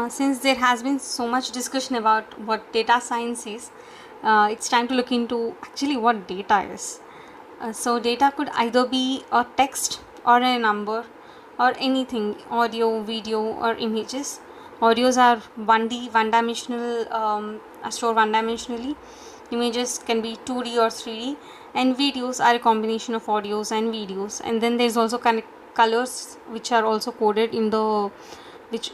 Since there has been so much discussion about what data science is, it's time to look into actually what data is. So data could either be a text or a number or anything, audio, video or images. Audios are 1D, one-dimensional, are stored one-dimensionally. Images can be 2D or 3D, and videos are a combination of audios and videos. And then there's also colors which are also coded in the which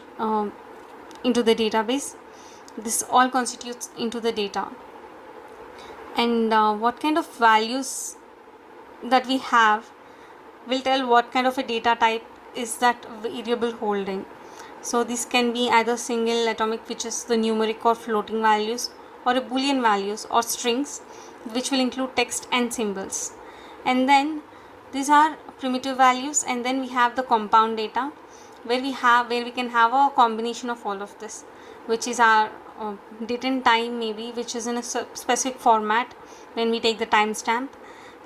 into the database. This all constitutes into the data. And what kind of values that we have will tell what kind of a data type is that variable holding. So this can be either single atomic, which is the numeric or floating values, or a boolean values or strings, which will include text and symbols. And then these are primitive values, and then we have the compound data, where we can have a combination of all of this, which is our date and time, maybe, which is in a specific format when we take the timestamp,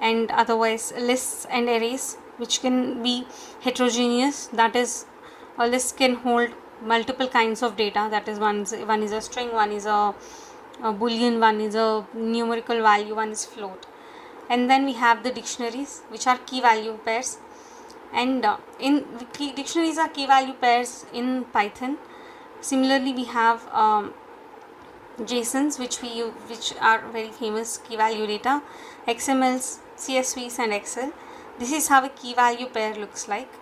and otherwise lists and arrays, which can be heterogeneous. That is, a list can hold multiple kinds of data. That is, one is a string, one is a boolean, one is a numerical value, one is float. And then we have the dictionaries, which are key value pairs. And in dictionaries are key value pairs in Python. Similarly, we have JSONs, which are very famous key value data, XMLs, CSVs and Excel. This is how a key value pair looks like.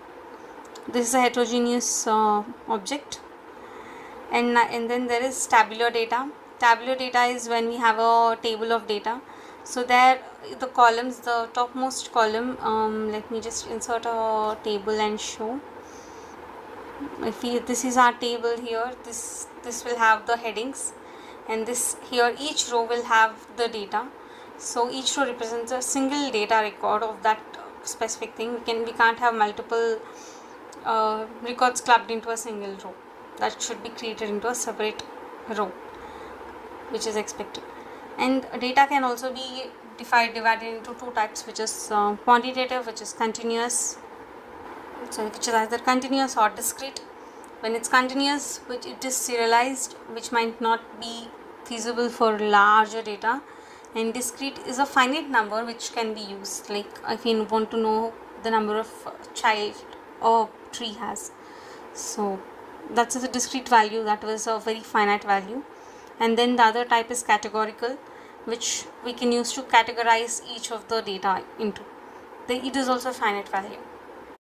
This is a heterogeneous object. And then there is tabular data. Tabular data is when we have a table of data. So there the columns, the topmost column, let me just insert a table and show. This is our table here. This will have the headings, and this here, each row will have the data. So each row represents a single data record of that specific thing. We can't have multiple records clubbed into a single row. That should be created into a separate row, which is expected. And data can also be divided into two types, which is quantitative, which is continuous, which is either continuous or discrete. When it's continuous, which it is serialized, which might not be feasible for larger data. And discrete is a finite number which can be used, like if you want to know the number of child a tree has. So that's a discrete value, that was a very finite value. And then the other type is categorical, which we can use to categorize each of the data into. It is also a finite value.